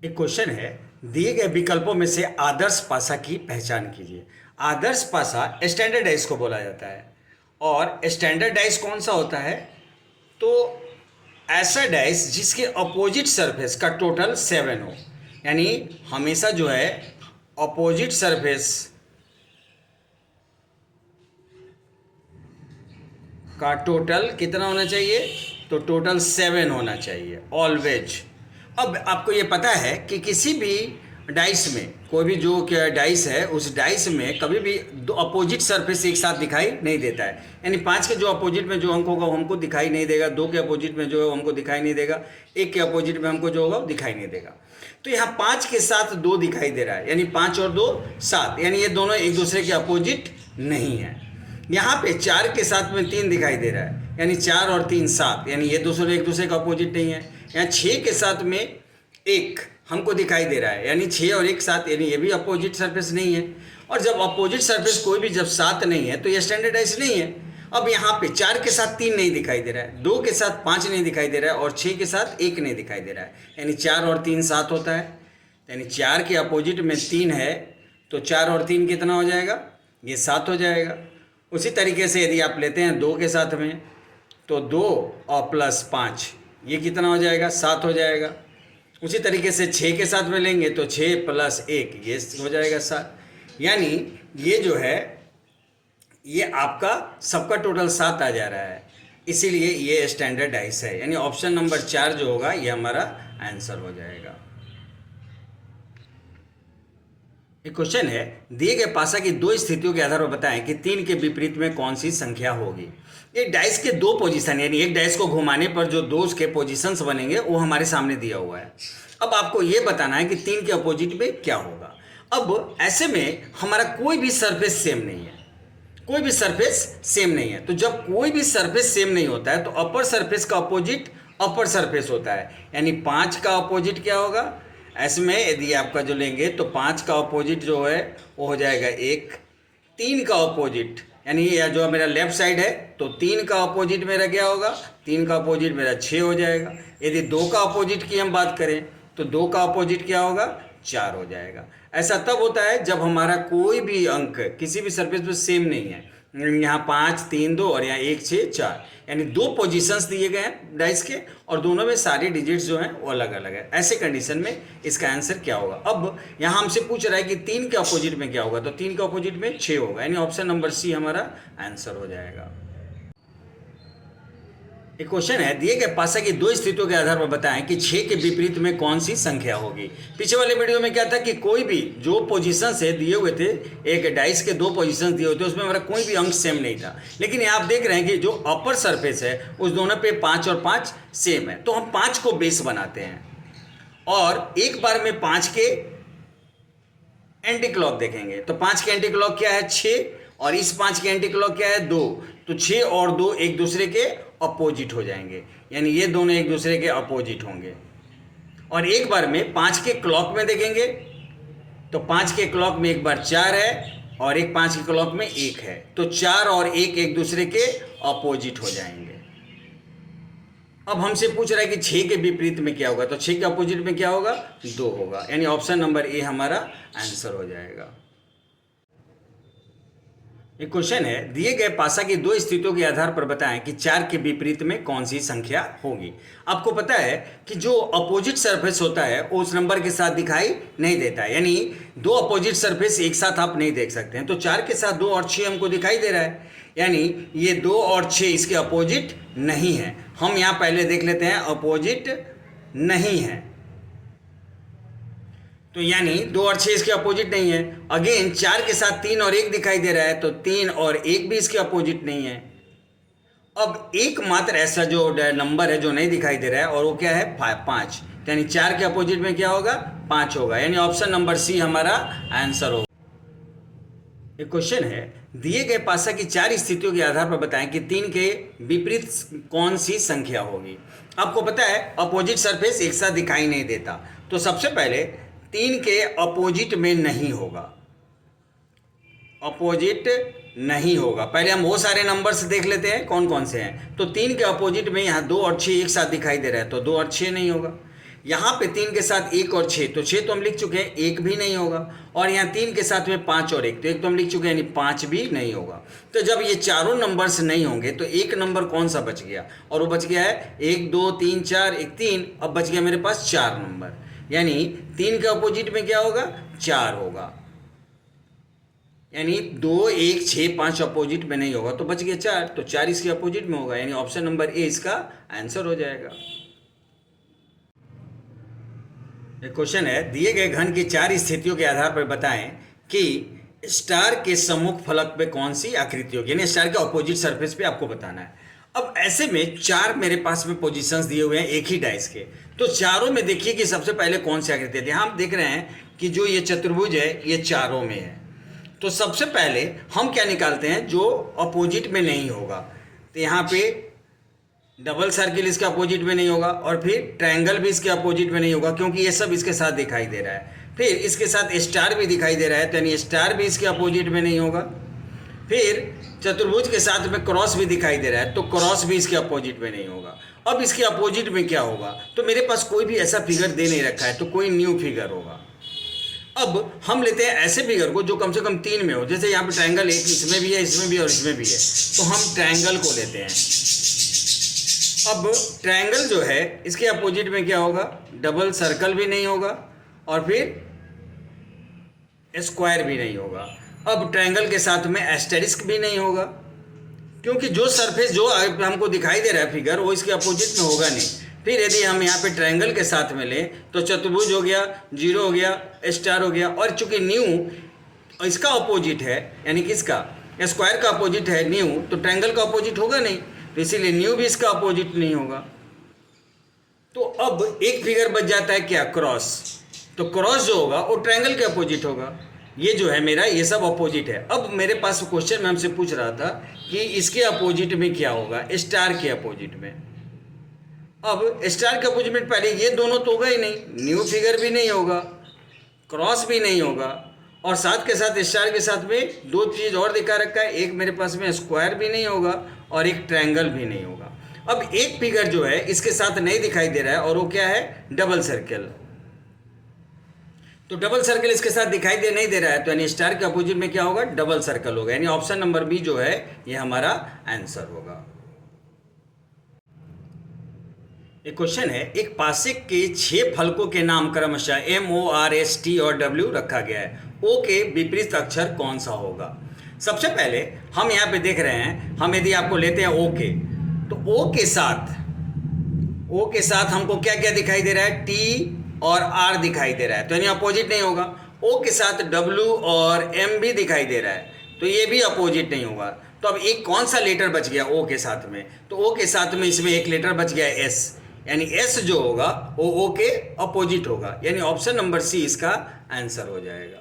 एक क्वेश्चन है, दिए गए विकल्पों में से आदर्श पासा की पहचान कीजिए। आदर्श पासा स्टैंडर्डाइज को बोला जाता है। और स्टैंडर्डाइज कौन सा होता है? तो ऐसा डाइस जिसके अपोजिट सरफेस का टोटल 7 हो, यानी हमेशा जो है अपोजिट सरफेस का टोटल कितना होना चाहिए? तो टोटल 7 होना चाहिए ऑलवेज। अब आपको ये पता है कि किसी भी डाइस में, कोई भी जो डाइस है उस डाइस में कभी भी दो अपोजिट सरफेस एक साथ दिखाई नहीं देता है। यानी 5 के जो अपोजिट में जो अंक होगा वो हमको दिखाई नहीं देगा, 2 के अपोजिट में जो है वो हमको दिखाई नहीं देगा, 1 के अपोजिट में हमको जो होगा वो दिखाई नहीं देगा। तो यहाँ 5 के साथ 2 दिखाई दे रहा है, यानी 5 और 2 7, यानी ये दोनों एक दूसरे के अपोजिट नहीं है। यहाँ पे 4 के साथ में 3 दिखाई दे रहा है, यानी 4 और 3 7, यानी ये दूसरे एक दूसरे का अपोजिट नहीं है। यहाँ 6 के साथ में 1 हमको दिखाई दे रहा है, यानी 6 और 1 7, यानी ये भी अपोजिट सरफेस नहीं है। और जब अपोजिट सरफेस कोई भी जब 7 नहीं है तो ये स्टैंडर्डाइज नहीं है। अब यहाँ पे 4 के साथ 3 नहीं दिखाई दे रहा है, 2 के साथ 5 नहीं दिखाई दे रहा है और 6 के साथ 1 नहीं दिखाई दे रहा है, यानी 4 और 3 7 होता है। यानी 4 के अपोजिट में 3 है तो 4 और 3 कितना हो जाएगा? ये 7 हो जाएगा। उसी तरीके से यदि आप लेते हैं 2 के साथ में तो 2 और प्लस 5 ये कितना हो जाएगा? 7 हो जाएगा। उसी तरीके से 6 के साथ में लेंगे तो 6 प्लस 1 ये हो जाएगा 7। यानी ये जो है ये आपका सबका टोटल 7 आ जा रहा है, इसीलिए ये स्टैंडर्डाइज है। यानी ऑप्शन नंबर 4 जो होगा ये हमारा आंसर हो जाएगा। एक क्वेश्चन है, दिए गए पासा की 2 स्थितियों के आधार पर बताएं कि 3 के विपरीत में कौन सी संख्या होगी। एक डाइस के 2 पोजीशन, यानी एक डाइस को घुमाने पर जो 2 उसके पोजीशंस बनेंगे वो हमारे सामने दिया हुआ है। अब आपको ये बताना है कि 3 के अपोजिट में क्या होगा। अब ऐसे में हमारा कोई भी सरफेस सेम नहीं है, कोई भी सरफेस सेम नहीं है। तो जब कोई भी सरफेस सेम नहीं होता है तो अपर सरफेस का अपोजिट अपर सरफेस होता है, यानी 5 का अपोजिट क्या होगा? ऐसे में यदि आपका जो लेंगे तो 5 का अपोजिट जो है वो हो जाएगा 1। 3 का अपोजिट, यानी ये जो मेरा लेफ्ट साइड है तो 3 का अपोजिट मेरा क्या होगा? 3 का अपोजिट मेरा 6 हो जाएगा। यदि 2 का अपोजिट की हम बात करें तो 2 का अपोजिट क्या होगा? 4 हो जाएगा। ऐसा तब होता है जब हमारा कोई भी अंक किसी भी सरफेस पर सेम नहीं है। यहाँ 5 3 2 और यहाँ 1 6 4, यानी 2 पोजीशंस दिए गए हैं डाइस के और दोनों में सारे डिजिट्स जो हैं वो अलग अलग है। ऐसे कंडीशन में इसका आंसर क्या होगा? अब यहाँ हमसे पूछ रहा है कि 3 के अपोजिट में क्या होगा, तो 3 के अपोजिट में 6 होगा, यानी ऑप्शन नंबर सी हमारा आंसर हो जाएगा। एक क्वेश्चन है, दिए गए पासा की 2 स्थितियों के आधार पर बताएं कि 6 के विपरीत में कौन सी संख्या होगी। पीछे वाले वीडियो में क्या था कि कोई भी जो पोजीशंस है दिए हुए थे, एक डाइस के 2 पोजीशंस दिए हुए थे, उसमें हमारा कोई भी अंक सेम नहीं था। लेकिन यहाँ आप देख रहे हैं कि जो अपर सरफेस है उस दोनों पे 5 और 5 सेम है, तो हम 5 को बेस बनाते हैं और एक बार में 5 के एंटी क्लॉक देखेंगे। तो 5 के एंटी क्लॉक क्या है? 6, और इस 5 के एंटी क्लॉक क्या है? 2। तो 6 और 2 एक दूसरे के अपोजिट हो जाएंगे, यानी ये दोनों एक दूसरे के अपोजिट होंगे। और एक बार में 5 के क्लॉक में देखेंगे तो 5 के क्लॉक में एक बार 4 है और एक 5 के क्लॉक में 1 है, तो 4 और 1 एक दूसरे के अपोजिट हो जाएंगे। अब हमसे पूछ रहा है कि 6 के विपरीत में क्या होगा, तो 6 के अपोजिट में क्या होगा? 2 होगा, यानी ऑप्शन नंबर ए हमारा आंसर हो जाएगा। एक क्वेश्चन है, दिए गए पासा की 2 स्थितियों के आधार पर बताएं कि 4 के विपरीत में कौन सी संख्या होगी। आपको पता है कि जो अपोजिट सरफेस होता है वो उस नंबर के साथ दिखाई नहीं देता है, यानी 2 अपोजिट सरफेस एक साथ आप नहीं देख सकते हैं। तो 4 के साथ 2 और 6 हमको दिखाई दे रहा है, यानी ये 2 और 6 इसके अपोजिट नहीं है। हम यहाँ पहले देख लेते हैं अपोजिट नहीं है, तो यानी 2 और 6 इसके अपोजिट नहीं है। अगेन 4 के साथ 3 और 1 दिखाई दे रहा है, तो 3 और 1 भी इसके अपोजिट नहीं है। अब एकमात्र ऐसा जो नंबर है जो नहीं दिखाई दे रहा है और वो क्या है? 5, यानी 4 के अपोजिट में क्या होगा? 5 होगा, यानी ऑप्शन नंबर सी हमारा आंसर होगा। एक क्वेश्चन है, दिए गए पासा की 4 स्थितियों के आधार पर बताएं कि 3 के विपरीत कौन सी संख्या होगी। आपको पता है अपोजिट सरफेस एक साथ दिखाई नहीं देता, तो सबसे पहले 3 के अपोजिट में नहीं होगा, अपोजिट नहीं होगा। पहले हम वो सारे नंबर्स देख लेते हैं कौन कौन से हैं। तो 3 के अपोजिट में यहाँ 2 और 6 एक साथ दिखाई दे रहा है, तो 2 और 6 नहीं होगा। यहाँ पे 3 के साथ 1 और 6, तो 6 तो हम लिख चुके हैं, 1 भी नहीं होगा। और यहाँ 3 के साथ में 5 और 1, तो 1 तो हम लिख चुके हैं, यानी 5 भी नहीं होगा। तो जब ये चारों नंबर्स नहीं होंगे तो एक नंबर कौन सा बच गया, और वो बच गया है 1 2 3 4 1 3। अब बच गया मेरे पास 4 नंबर, यानी 3 के अपोजिट में क्या होगा, 4 होगा। यानी 2 1 6 5 अपोजिट में नहीं होगा, तो बच गया 4, तो 4 इसके अपोजिट में होगा, यानी ऑप्शन नंबर ए इसका आंसर हो जाएगा। एक क्वेश्चन है, दिए गए घन की 4 स्थितियों के आधार पर बताएं कि स्टार के सम्मुख फलक पे कौन सी आकृति होगी, यानी स्टार के अपोजिट सरफेस पे आपको बताना है। अब ऐसे में 4 मेरे पास में पोजीशंस दिए हुए हैं एक ही डाइस के, तो चारों में देखिए कि सबसे पहले कौन सी आकृति है। यहाँ हम देख रहे हैं कि जो ये चतुर्भुज है ये चारों में है, तो सबसे पहले हम क्या निकालते हैं, जो अपोजिट में नहीं होगा। तो यहाँ पे डबल सर्किल इसके अपोजिट में नहीं होगा, और फिर ट्रायंगल भी इसके अपोजिट में नहीं होगा, क्योंकि ये सब इसके साथ दिखाई दे रहा है। फिर इसके साथ स्टार भी दिखाई दे रहा है, तो यानी स्टार भी इसके अपोजिट में नहीं होगा। फिर चतुर्भुज के साथ में क्रॉस भी दिखाई दे रहा है, तो क्रॉस भी इसके अपोजिट में नहीं होगा। अब इसके अपोजिट में क्या होगा, तो मेरे पास कोई भी ऐसा फिगर दे नहीं रखा है, तो कोई न्यू फिगर होगा। अब हम लेते हैं ऐसे फिगर को जो कम से कम 3 में हो, जैसे यहाँ पे ट्रायंगल एक इसमें भी है, इसमें भी और इसमें भी है, तो हम ट्रायंगल को लेते हैं। अब ट्रायंगल जो है इसके अपोजिट में क्या होगा, डबल सर्कल भी नहीं होगा और फिर स्क्वायर भी नहीं होगा। अब ट्रायंगल के साथ में एस्टेरिस्क भी नहीं होगा, क्योंकि जो सरफेस जो हमको दिखाई दे रहा है फिगर वो इसके अपोजिट में होगा नहीं। फिर यदि हम यहाँ पे ट्रायंगल के साथ में लें तो चतुर्भुज हो गया, 0 हो गया, स्टार हो गया, और चूंकि न्यू इसका अपोजिट है, यानी कि इसका स्क्वायर का अपोजिट है न्यू, तो ट्रायंगल का अपोजिट होगा नहीं, तो इसीलिए न्यू भी इसका अपोजिट नहीं होगा। तो अब एक फिगर बच जाता है क्या, क्रॉस। तो क्रॉस जो होगा वो ट्रायंगल के अपोजिट होगा। ये जो है मेरा, ये सब अपोजिट है। अब मेरे पास क्वेश्चन में हमसे पूछ रहा था कि इसके अपोजिट में क्या होगा, स्टार के अपोजिट में। अब स्टार के अपोजिट में पहले ये दोनों तो होगा ही नहीं, न्यू फिगर भी नहीं होगा, क्रॉस भी नहीं होगा, और साथ के साथ स्टार के साथ में 2 चीज़ और दिखा रखा है, एक मेरे पास में स्क्वायर भी नहीं होगा और एक ट्रायंगल भी नहीं होगा। अब एक फिगर जो है इसके साथ नहीं दिखाई दे रहा है, और वो क्या है, डबल सर्कल। तो डबल सर्कल इसके साथ दिखाई दे नहीं दे रहा है, तो यानी स्टार के अपोजिट में क्या होगा, डबल सर्कल होगा, यानी ऑप्शन नंबर बी जो है ये हमारा आंसर होगा। एक क्वेश्चन है, एक पासे के 6 फलकों के नाम क्रमशः M O R S T और W रखा गया है, O के विपरीत अक्षर कौन सा होगा। सबसे पहले हम यहाँ पे देख रहे हैं, हम यदि आपको लेते हैं O के, तो O के साथ हमको क्या क्या दिखाई दे रहा है, T और R दिखाई दे रहा है, तो यानी अपोजिट नहीं होगा। O के साथ W और M भी दिखाई दे रहा है, तो ये भी अपोजिट नहीं होगा। तो अब एक कौन सा लेटर बच गया O के साथ में, तो O के साथ में इसमें एक लेटर बच गया S, यानी S जो होगा वो O के अपोजिट होगा, यानी ऑप्शन नंबर सी इसका आंसर हो जाएगा।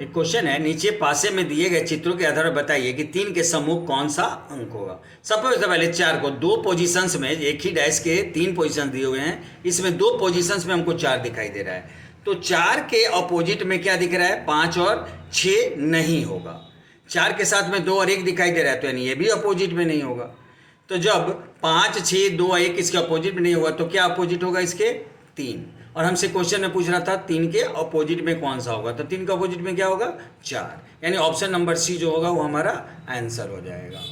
एक क्वेश्चन है, नीचे पासे में दिए गए चित्रों के आधार पर बताइए कि 3 के समूह कौन सा अंक होगा। सबसे पहले 4 को 2 पोजीशंस में, एक ही डाइस के 3 पोजीशन दिए हुए हैं, इसमें 2 पोजीशंस में हमको 4 दिखाई दे रहा है, तो 4 के अपोजिट में क्या दिख रहा है, 5 और 6 नहीं होगा। 4 के साथ में 2 और 1 दिखाई दे रहा है, तो यानी ये भी अपोजिट में नहीं होगा। तो जब 5 6 2 1 इसके अपोजिट में नहीं होगा, तो क्या अपोजिट होगा इसके, 3। और हमसे क्वेश्चन में पूछ रहा था 3 के अपोजिट में कौन सा होगा, तो 3 के अपोजिट में क्या होगा, 4, यानी ऑप्शन नंबर सी जो होगा वो हमारा आंसर हो जाएगा।